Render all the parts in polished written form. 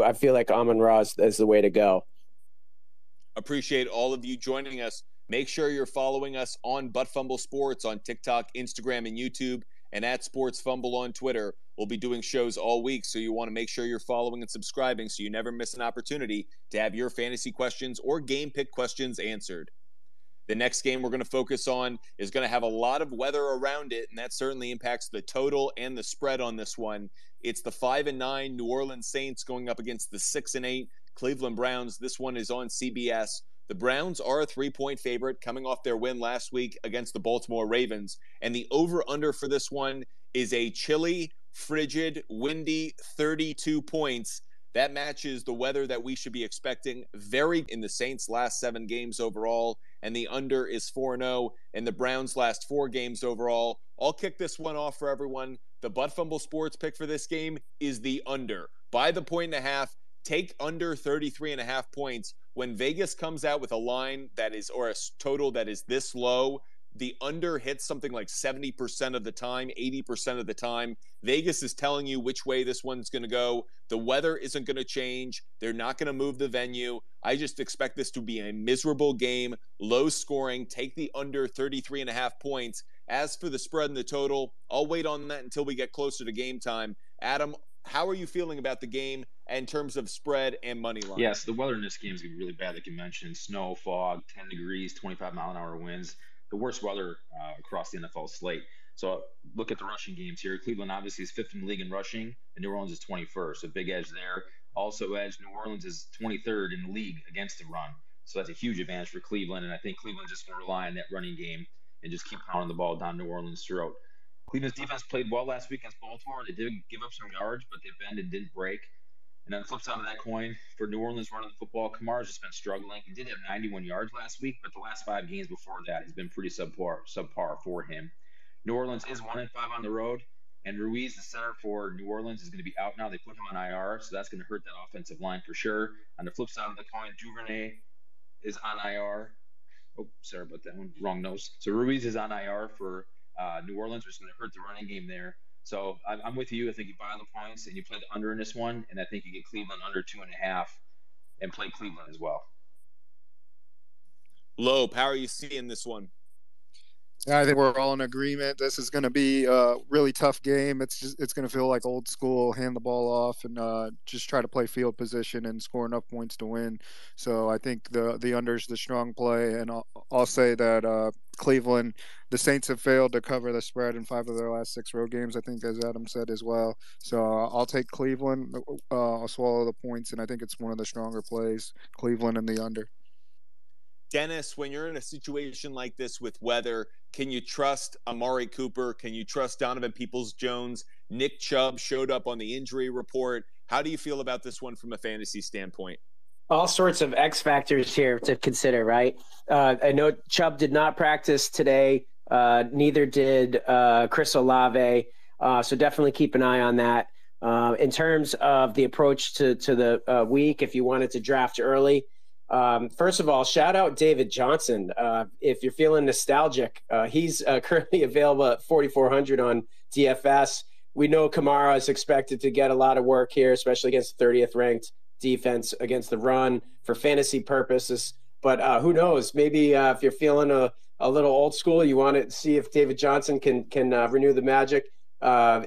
I feel like Amon-Ra is the way to go. Appreciate all of you joining us. Make sure you're following us on Butt Fumble Sports on TikTok, Instagram, and YouTube, and at Sports Fumble on Twitter. We'll be doing shows all week, so you want to make sure you're following and subscribing so you never miss an opportunity to have your fantasy questions or game pick questions answered. The next game we're going to focus on is going to have a lot of weather around it, and that certainly impacts the total and the spread on this one. It's the 5-9 New Orleans Saints going up against the 6-8 Cleveland Browns. This one is on CBS. The Browns are a 3-point favorite coming off their win last week against the Baltimore Ravens, and the over-under for this one is a chilly, frigid, windy 32 points. That matches the weather that we should be expecting very in the Saints' last 7 games overall, and the under is 4-0 in the Browns' last 4 games overall. I'll kick this one off for everyone. The Butt Fumble Sports pick for this game is the under. By the 1.5, take under 33.5 points. When Vegas comes out with a line that is, or a total that is this low, the under hits something like 70% of the time, 80% of the time. Vegas is telling you which way this one's going to go. The weather isn't going to change. They're not going to move the venue. I just expect this to be a miserable game, low scoring. Take the under 33.5 points. As for the spread and the total, I'll wait on that until we get closer to game time. Adam, how are you feeling about the game in terms of spread and money line? Yes, the weather in this game is going to be really bad, like you mentioned. Snow, fog, 10 degrees, 25-mile-an-hour winds. The worst weather across the NFL slate. So look at the rushing games here. Cleveland obviously is 5th in the league in rushing, and New Orleans is 21st. So big edge there. Also edge, New Orleans is 23rd in the league against the run. So that's a huge advantage for Cleveland, and I think Cleveland's just going to rely on that running game and just keep pounding the ball down New Orleans' throat. Cleveland's defense played well last week against Baltimore. They did give up some yards, but they bend and didn't break. And on the flip side of that coin, for New Orleans running the football, Kamara's just been struggling. He did have 91 yards last week, but the last 5 games before that has been pretty subpar for him. New Orleans is 1-5 on the road, and Ruiz, the center for New Orleans, is going to be out now. They put him on IR, so that's going to hurt that offensive line for sure. On the flip side of the coin, Duvernay is on IR. Oh, sorry about that one. Wrong nose. So Ruiz is on IR for New Orleans, which is going to hurt the running game there. So I'm with you. I think you buy the points and you play the under in this one, and I think you get Cleveland under 2.5 and play Cleveland as well. Loeb, how are you seeing this one? I think we're all in agreement. This is going to be a really tough game. It's going to feel like old school, hand the ball off and just try to play field position and score enough points to win. So I think the under's the strong play, and I'll say that Cleveland, the Saints have failed to cover the spread in 5 of their last 6 road games, I think, as Adam said as well. So I'll take Cleveland. I'll swallow the points, and I think it's one of the stronger plays, Cleveland and the under. Dennis, when you're in a situation like this with weather, can you trust Amari Cooper? Can you trust Donovan Peoples-Jones? Nick Chubb showed up on the injury report. How do you feel about this one from a fantasy standpoint? All sorts of X factors here to consider, right? I know Chubb did not practice today. Neither did Chris Olave. So definitely keep an eye on that. In terms of the approach to the week, if you wanted to draft early, first of all, shout out David Johnson. If you're feeling nostalgic, he's currently available at 4,400 on DFS. We know Kamara is expected to get a lot of work here, especially against the 30th ranked defense against the run for fantasy purposes. But who knows? Maybe if you're feeling a little old school, you want to see if David Johnson can renew the magic.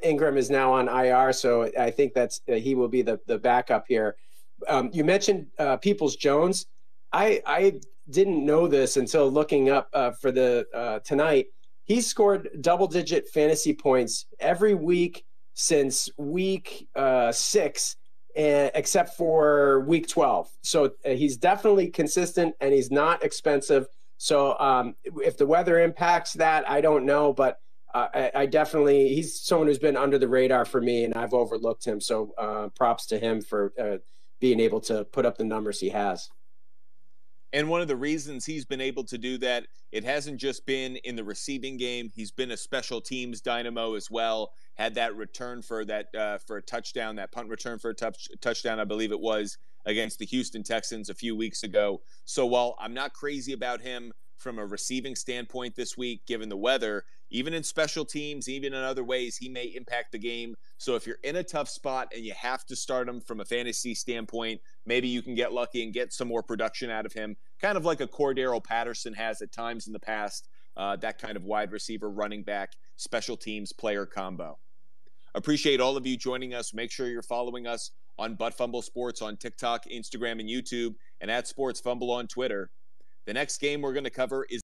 Ingram is now on IR, so I think he will be the backup here. You mentioned Peoples-Jones. I didn't know this until looking up for the tonight. He's scored double-digit fantasy points every week since week 6, except for week 12. So he's definitely consistent, and he's not expensive. So if the weather impacts that, I don't know, but I definitely – he's someone who's been under the radar for me, and I've overlooked him. So props to him for being able to put up the numbers he has. And one of the reasons he's been able to do that, it hasn't just been in the receiving game. He's been a special teams dynamo as well. Had that return for for a touchdown, that punt return for a touchdown, I believe it was, against the Houston Texans a few weeks ago. So while I'm not crazy about him from a receiving standpoint this week, given the weather, even in special teams, even in other ways, he may impact the game. So if you're in a tough spot and you have to start him from a fantasy standpoint, maybe you can get lucky and get some more production out of him, kind of like a Cordero Patterson has at times in the past, that kind of wide receiver, running back, special teams player combo. Appreciate all of you joining us. Make sure you're following us on Butt Fumble Sports on TikTok, Instagram, and YouTube, and at Sports Fumble on Twitter. The next game we're going to cover is